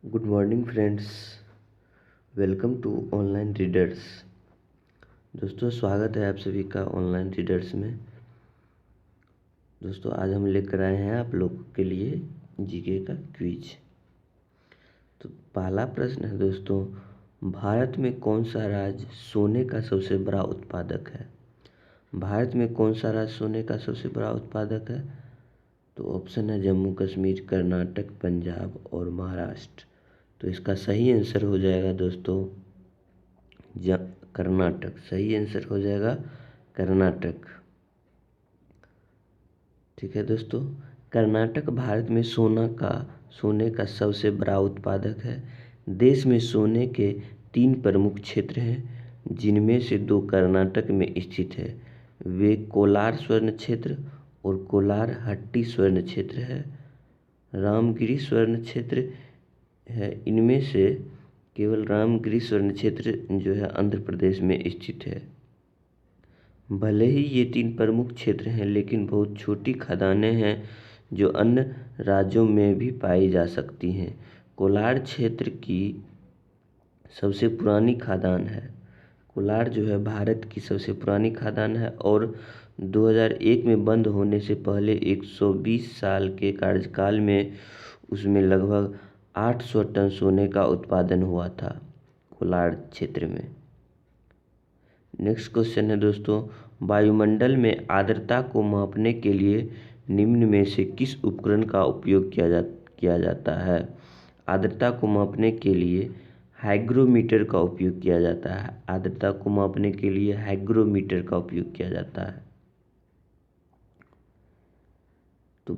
Good morning friends, welcome to online readers. दोस्तों स्वागत है आप सभी का ऑनलाइन रीडर्स में। दोस्तों आज हम लेकर आए हैं आप लोगों के लिए जीके का क्विज। तो पहला प्रश्न है दोस्तों, भारत में कौन सा राज्य सोने का सबसे बड़ा उत्पादक है? भारत में कौन सा राज्य सोने का सबसे बड़ा उत्पादक है? तो ऑप्शन है जम्मू कश्मीर, कर्नाटक, पंजाब और महाराष्ट्र। तो इसका सही आंसर हो जाएगा दोस्तों कर्नाटक। सही आंसर हो जाएगा कर्नाटक। ठीक है दोस्तों, कर्नाटक भारत में सोने का सबसे बड़ा उत्पादक है। देश में सोने के 3 प्रमुख क्षेत्र हैं, जिनमें से 2 कर्नाटक में स्थित है। वे कोलार स्वर्ण क्षेत्र और कोलार हट्टी स्वर्ण क्षेत्र है। रामगिरी स्वर्ण क्षेत्र है। इनमें से केवल रामगिरी स्वर्ण क्षेत्र जो है आंध्र प्रदेश में स्थित है। भले ही ये 3 प्रमुख क्षेत्र हैं, लेकिन बहुत छोटी खदानें हैं जो अन्य राज्यों में भी पाई जा सकती हैं। कोलार क्षेत्र की सबसे पुरानी खदान है। कोलार जो है भारत की सबसे पुरानी खदान है और 2001 में बंद होने से पहले 120 साल के कार्यकाल में उसमें लगभग 800 टन सोने का उत्पादन हुआ था कोलार क्षेत्र में। नेक्स्ट क्वेश्चन है दोस्तों, वायुमंडल में आर्द्रता को मापने के लिए निम्न में से किस उपकरण का उपयोग किया जाता है? आर्द्रता को मापने के लिए हाइग्रोमीटर का उपयोग किया जाता है। आर्द्रता को मापने के लिए हाइग्रोमीटर का उपयोग किया जाता है। तो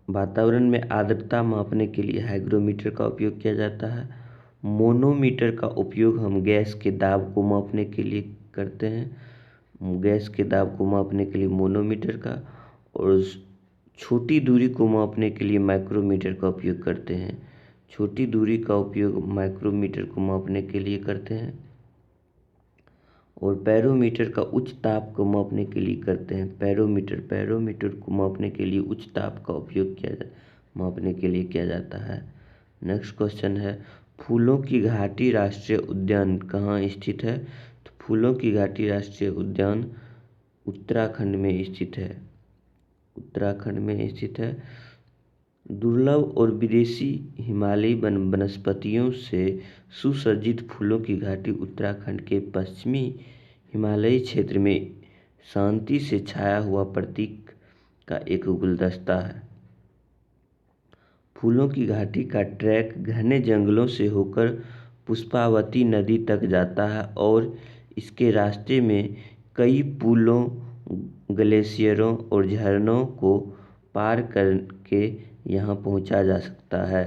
वातावरण में आर्द्रता मापने के लिए हाइग्रोमीटर का उपयोग किया जाता है। मोनोमीटर का उपयोग हम गैस के दाब को मापने के लिए करते हैं। गैस के दाब को मापने के लिए मोनोमीटर का, और छोटी दूरी को मापने के लिए माइक्रोमीटर का उपयोग करते हैं। छोटी दूरी का उपयोग माइक्रोमीटर को मापने के लिए करते हैं और पैरोमीटर का उच्च ताप को मापने के लिए करते हैं। पैरोमीटर को मापने के लिए उच्च ताप का उपयोग मापने के लिए किया जाता है। नेक्स्ट क्वेश्चन है, फूलों की घाटी राष्ट्रीय उद्यान कहाँ स्थित है? तो फूलों की घाटी राष्ट्रीय उद्यान उत्तराखंड में स्थित है। उत्तराखंड में स्थित है। दुर्लभ और विदेशी हिमालयी वनस्पतियों से सुसज्जित फूलों की घाटी उत्तराखंड के पश्चिमी हिमालयी क्षेत्र में शांति से छाया हुआ प्रतीक का एक गुलदस्ता है। फूलों की घाटी का ट्रैक घने जंगलों से होकर पुष्पावती नदी तक जाता है और इसके रास्ते में कई पुलों, ग्लेशियरों और झरनों को पार करके यहाँ पहुँचा जा सकता है।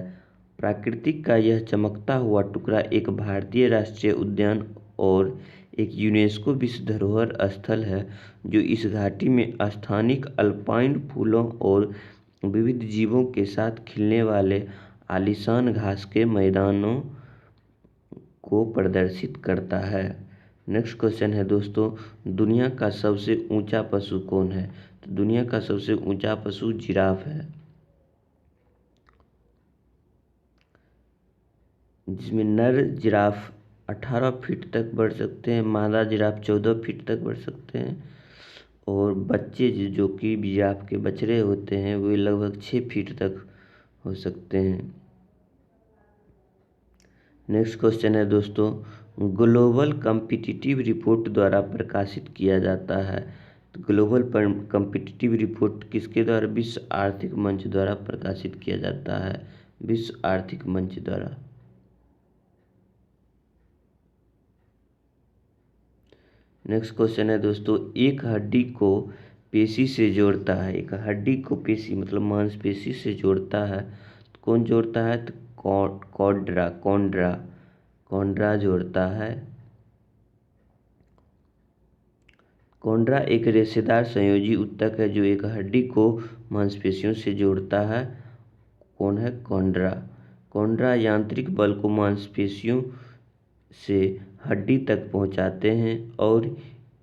प्रकृति का यह चमकता हुआ टुकड़ा एक भारतीय राष्ट्रीय उद्यान और एक यूनेस्को विश्व धरोहर स्थल है, जो इस घाटी में स्थानिक अल्पाइन फूलों और विविध जीवों के साथ खिलने वाले आलीशान घास के मैदानों को प्रदर्शित करता है। नेक्स्ट क्वेश्चन है दोस्तों, दुनिया का सबसे ऊंचा पशु कौन है? तो दुनिया का सबसे ऊंचा पशु जिराफ है, जिसमें नर जिराफ 18 फीट तक बढ़ सकते हैं, मादा जिराफ 14 फीट तक बढ़ सकते हैं और बच्चे जो कि जिराफ के बछड़े होते हैं वे लगभग 6 फीट तक हो सकते हैं। नेक्स्ट क्वेश्चन है दोस्तों, ग्लोबल कॉम्पिटिटिव रिपोर्ट द्वारा प्रकाशित किया जाता है। तो ग्लोबल कॉम्पिटिटिव रिपोर्ट किसके द्वारा? विश्व आर्थिक मंच द्वारा प्रकाशित किया जाता है। विश्व आर्थिक मंच द्वारा। नेक्स्ट क्वेश्चन है दोस्तों, एक हड्डी को पेशी से जोड़ता है। एक हड्डी को पेशी मतलब मांसपेशी से जोड़ता है। तो कौन जोड़ता है? तो कॉन्ड्रा जोड़ता है। कॉन्ड्रा एक रेशेदार संयोजी ऊतक है जो एक हड्डी को मांसपेशियों से जोड़ता है। कौन है? कॉन्ड्रा। कॉन्ड्रा यांत्रिक बल को मांसपेशियों से हड्डी तक पहुंचाते हैं और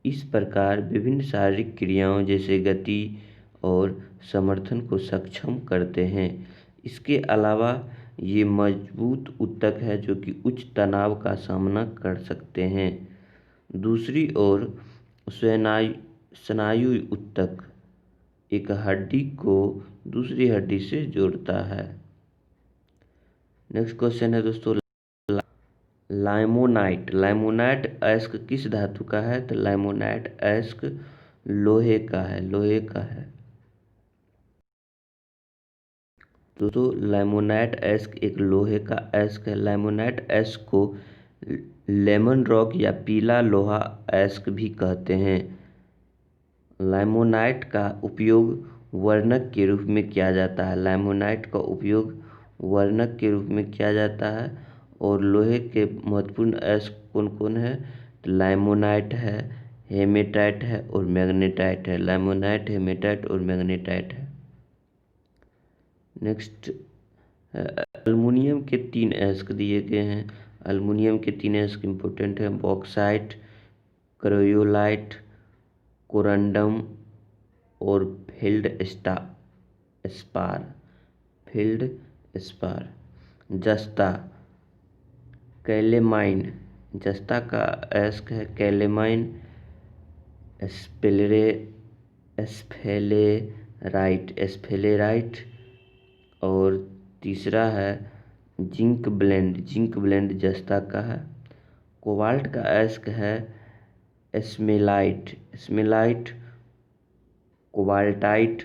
इस प्रकार विभिन्न शारीरिक क्रियाओं जैसे गति और समर्थन को सक्षम करते हैं। इसके अलावा ये मजबूत ऊतक है जो कि उच्च तनाव का सामना कर सकते हैं। दूसरी ओर स्नायु ऊतक एक हड्डी को दूसरी हड्डी से जोड़ता है। नेक्स्ट क्वेश्चन है दोस्तों, लाइमोनाइट अयस्क किस धातु का है? तो लाइमोनाइट अयस्क लोहे का है। दोस्तों लाइमोनाइट अयस्क एक लोहे का अयस्क है। लाइमोनाइट अयस्क को लेमन रॉक या पीला लोहा अयस्क भी कहते हैं। लाइमोनाइट का उपयोग वर्णक के रूप में किया जाता है। और लोहे के महत्वपूर्ण अयस्क कौन कौन है? तो लाइमोनाइट है, हेमेटाइट है और मैग्नेटाइट है। नेक्स्ट अल्युमिनियम के 3 अयस्क दिए गए हैं। अल्युमिनियम के 3 अयस्क इम्पोर्टेंट हैं, बॉक्साइट, क्रियोलाइट, कोरंडम और फेल्डस्पार। जस्ता कैलेमाइन, जस्ता का अयस्क है कैलेमाइन। एस्फेलेराइट और तीसरा है जिंक ब्लेंड जस्ता का है। कोबाल्ट का अयस्क है स्मेलाइट, कोबाल्टाइट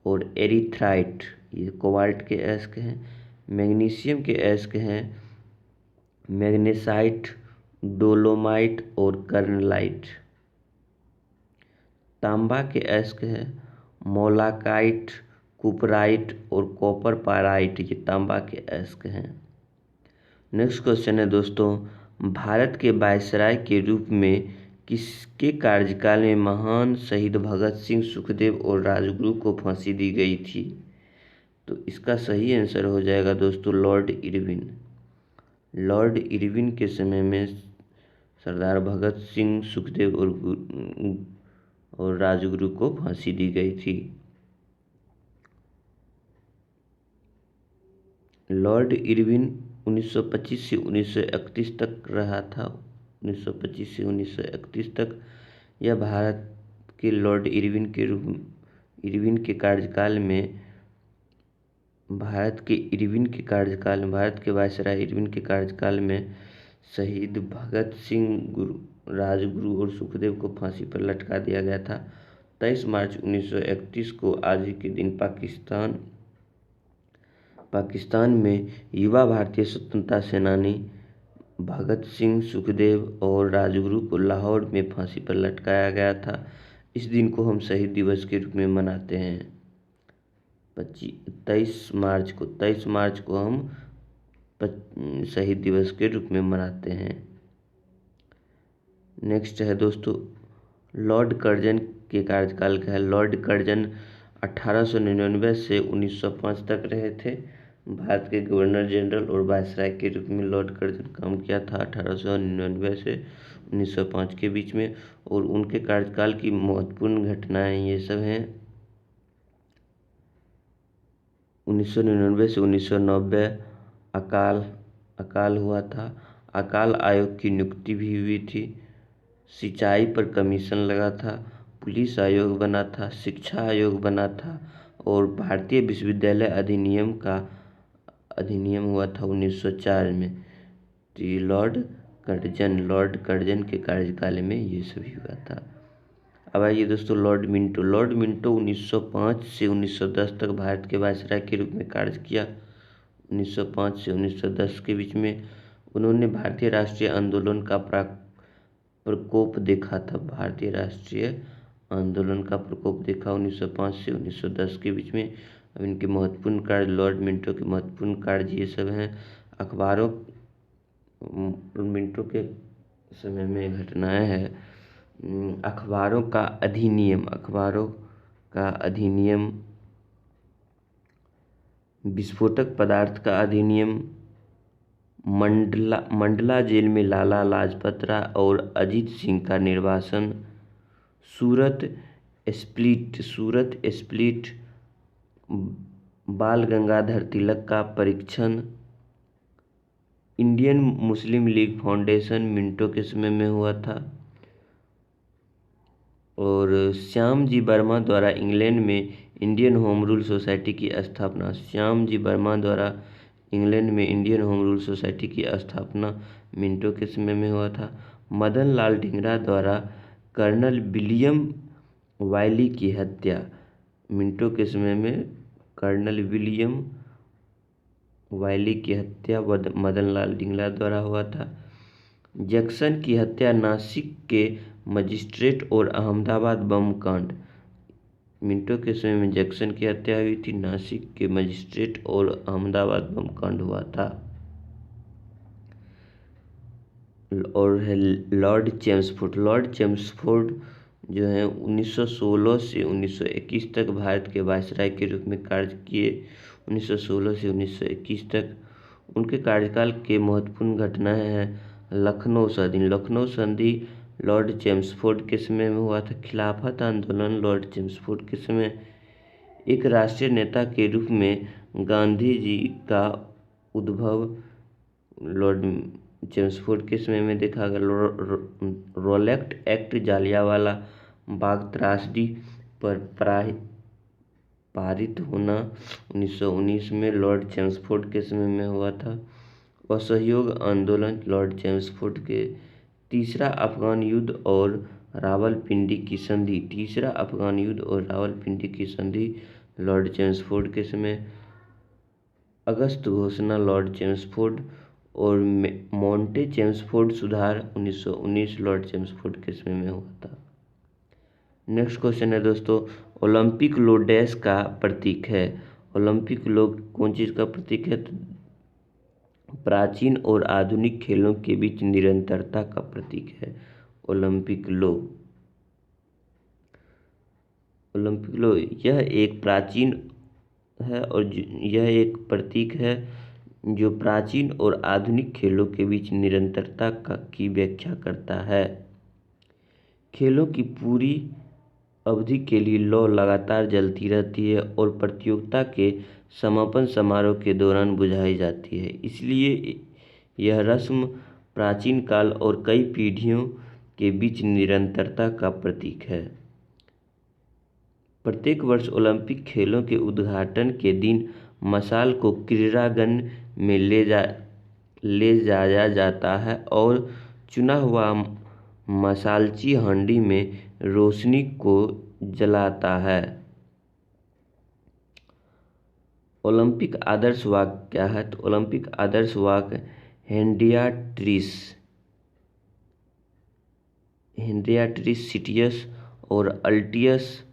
और एरिथ्राइट, ये कोबाल्ट के अयस्क हैं। मैग्नीशियम के अयस्क हैं मैग्नेसाइट, डोलोमाइट और कर्नलाइट। तांबा के अयस्क हैं मोलाकाइट, कुपराइट और कॉपर पाराइट, ये तांबा के अयस्क हैं। नेक्स्ट क्वेश्चन है दोस्तों, भारत के वायसराय के रूप में किसके कार्यकाल में महान शहीद भगत सिंह, सुखदेव और राजगुरु को फांसी दी गई थी? तो इसका सही आंसर हो जाएगा दोस्तों लॉर्ड इरविन के समय में सरदार भगत सिंह, सुखदेव और राजगुरु को फांसी दी गई थी। लॉर्ड इरविन 1925 से 1931 तक रहा था। 1925 से 1931 तक यह भारत के भारत के वायसराय इरविन के कार्यकाल में शहीद भगत सिंह, राजगुरु और सुखदेव को फांसी पर लटका दिया गया था। 23 मार्च 1931 को आज ही के दिन पाकिस्तान में युवा भारतीय स्वतंत्रता सेनानी भगत सिंह, सुखदेव और राजगुरु को लाहौर में फांसी पर लटकाया गया था। इस दिन को हम शहीद दिवस के रूप में मनाते हैं। 23 मार्च को हम शहीद दिवस के रूप में मनाते हैं। नेक्स्ट है दोस्तों, लॉर्ड कर्जन के कार्यकाल का है। लॉर्ड कर्जन 1899 से 1905 तक रहे थे। भारत के गवर्नर जनरल और वायसराय के रूप में लॉर्ड कर्जन काम किया था 1899 से 1905 के बीच में। और उनके कार्यकाल की महत्वपूर्ण घटनाएं ये सब हैं। 1999 से 1990 अकाल हुआ था। अकाल आयोग की नियुक्ति भी हुई थी। सिंचाई पर कमीशन लगा था। पुलिस आयोग बना था, शिक्षा आयोग बना था और भारतीय विश्वविद्यालय अधिनियम हुआ था 1904 में। तो ये लॉर्ड कर्जन के कार्यकाल में ये सभी हुआ था। अब आइए दोस्तों लॉर्ड मिंटो 1905 से 1910 तक भारत के वायसराय के रूप में कार्य किया। 1905 से 1910 के बीच में उन्होंने भारतीय राष्ट्रीय आंदोलन का प्रकोप देखा था। 1905 से 1910 के बीच में। अब इनके महत्वपूर्ण कार्य, लॉर्ड मिंटो के महत्वपूर्ण कार्य ये सब हैं। मिंटो के समय में घटनाएं हैं। अखबारों का अधिनियम, विस्फोटक पदार्थ का अधिनियम, मंडला जेल में लाला लाजपत राय और अजीत सिंह का निर्वासन, सूरत स्प्लिट, बाल गंगाधर तिलक का परीक्षण, Indian Muslim league foundation Minto के समय में हुआ था। और श्याम जी वर्मा द्वारा इंग्लैंड में इंडियन होम रूल सोसाइटी की स्थापना, श्याम जी वर्मा द्वारा इंग्लैंड में इंडियन होम रूल सोसाइटी की स्थापना मिंटो के समय में हुआ था। मदन लाल ढींगरा द्वारा कर्नल विलियम वाइली की हत्या, मिंटो के समय में कर्नल विलियम वाइली की हत्या मदन लाल ढींगरा द्वारा हुआ था। जैक्सन की हत्या नासिक के मजिस्ट्रेट और अहमदाबाद बम कांड, मिंटो के समय में जैक्सन की हत्या हुई थी, नासिक के मजिस्ट्रेट और अहमदाबाद बम कांड हुआ था। और है लॉर्ड चेम्सफोर्ड, लॉर्ड चेम्सफोर्ड जो है 1916 से 1921 तक भारत के वायसराय के रूप में कार्य किए। 1916 से 1921 तक उनके कार्यकाल के महत्वपूर्ण घटनाएं हैं लखनऊ संधि, लखनऊ संधि लॉर्ड चेम्सफोर्ड के समय में हुआ था। खिलाफत आंदोलन लॉर्ड चेम्सफोर्ड के समय। एक राष्ट्रीय नेता के रूप में गांधी जी का उद्भव लॉर्ड चेम्सफोर्ड के समय में देखा गया। रोलेक्ट एक्ट, जालियांवाला बाग त्रासदी पर पारित होना 1919 में लॉर्ड चेम्सफोर्ड के समय में हुआ था। असहयोग आंदोलन लॉर्ड चेम्सफोर्ड के। तीसरा अफगान युद्ध और रावलपिंडी की संधि, तीसरा अफगान युद्ध और रावलपिंडी की संधि लॉर्ड चेम्सफोर्ड के समय। अगस्त घोषणा लॉर्ड चेम्सफोर्ड और मोंटे चेम्सफोर्ड सुधार 1919 लॉर्ड चेम्सफोर्ड के समय में हुआ था। नेक्स्ट क्वेश्चन है दोस्तों, ओलंपिक लो डैश का प्रतीक है। ओलंपिक लो कौन चीज़ का प्रतीक है? तो प्राचीन और आधुनिक खेलों के बीच निरंतरता का प्रतीक है ओलंपिक लो। ओलंपिक लो यह एक प्राचीन है और यह एक प्रतीक है जो प्राचीन और आधुनिक खेलों के बीच निरंतरता की व्याख्या करता है। खेलों की पूरी अवधि के लिए लौ लगातार जलती रहती है और प्रतियोगिता के समापन समारोह के दौरान बुझाई जाती है। इसलिए यह रस्म प्राचीन काल और कई पीढ़ियों के बीच निरंतरता का प्रतीक है। प्रत्येक वर्ष ओलंपिक खेलों के उद्घाटन के दिन मशाल को क्रीड़ांगन में ले जाया जाता है और चुना हुआ मशालची हांडी में रोशनी को जलाता है। ओलंपिक आदर्श वाक्य क्या है? तो ओलंपिक आदर्श वाक्य हेनरियाट्रिस सिटियस और अल्टियस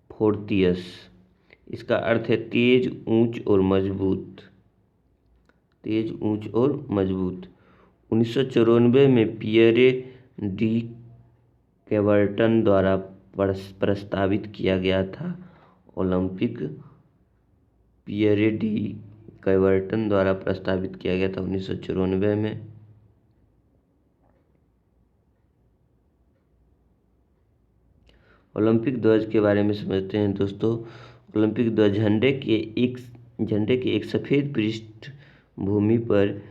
फोर्तियस। इसका अर्थ है तेज, ऊंच और मजबूत, तेज, ऊंच और मजबूत। 1994 में पियरे डी कैवर्टन द्वारा प्रस्तावित किया गया था। ओलंपिक पियरे डी कैवर्टन द्वारा प्रस्तावित किया गया था 1994 में। ओलंपिक ध्वज के बारे में समझते हैं दोस्तों। ओलंपिक ध्वज झंडे के एक सफ़ेद पृष्ठभूमि पर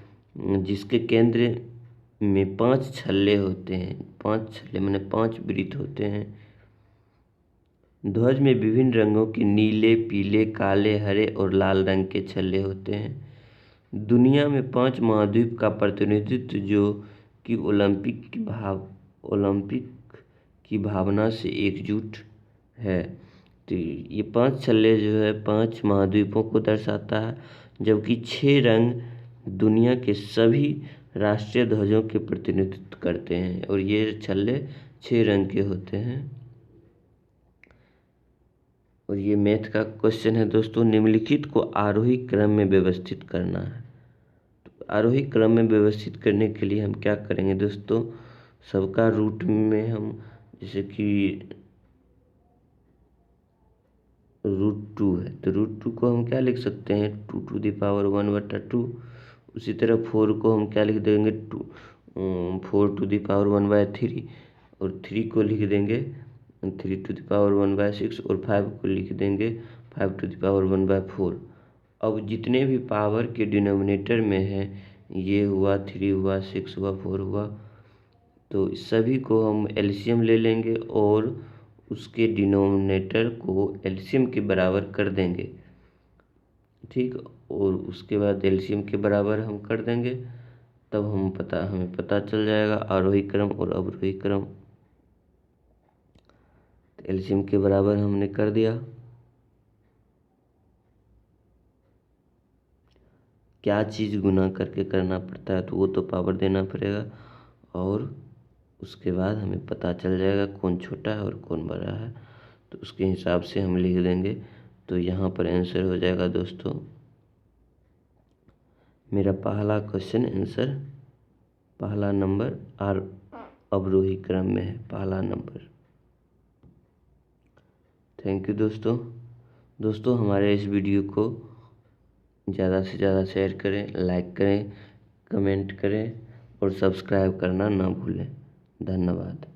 जिसके केंद्र में 5 छल्ले होते हैं, 5 छल्ले माने 5 वृत्त होते हैं। ध्वज में विभिन्न रंगों के नीले, पीले, काले, हरे और लाल रंग के छल्ले होते हैं। दुनिया में 5 महाद्वीप का प्रतिनिधित्व जो कि ओलंपिक की भावना से एकजुट है। तो ये 5 छल्ले जो है 5 महाद्वीपों को दर्शाता है, जबकि 6 रंग दुनिया के सभी राष्ट्रीय ध्वजों के प्रतिनिधित्व करते हैं और ये छल्ले 6 रंग के होते हैं। और ये मैथ का क्वेश्चन है दोस्तों, निम्नलिखित को आरोही क्रम में व्यवस्थित करना है। तो आरोही क्रम में व्यवस्थित करने के लिए हम क्या करेंगे दोस्तों, सबका रूट में हम जैसे कि √2 है तो √2 को हम क्या लिख सकते हैं 2⁴ उसी तरह 4 को हम क्या लिख देंगे 4⁴ और 3 को लिख देंगे 3⁴ और 5 को लिख देंगे 5⁴ अब जितने भी पावर के डिनोमिनेटर में है ये हुआ 3 हुआ 6 हुआ 4 हुआ। तो सभी को हम एलसीएम ले लेंगे और उसके डिनोमिनेटर को एलसीएम के बराबर कर देंगे। ठीक, और उसके बाद एलसीएम के बराबर हम कर देंगे, तब हमें पता चल जाएगा आरोही क्रम और अवरोही क्रम। तो एलसीएम के बराबर हमने कर दिया। क्या चीज़ गुना करके करना पड़ता है, तो वो तो पावर देना पड़ेगा, और उसके बाद हमें पता चल जाएगा कौन छोटा है और कौन बड़ा है, तो उसके हिसाब से हम लिख देंगे। तो यहाँ पर आंसर हो जाएगा दोस्तों, मेरा पहला क्वेश्चन आंसर पहला नंबर और अवरोही क्रम में है, पहला नंबर। थैंक यू दोस्तों हमारे इस वीडियो को ज़्यादा से ज़्यादा शेयर करें, लाइक करें, कमेंट करें और सब्सक्राइब करना ना भूलें। धन्यवाद।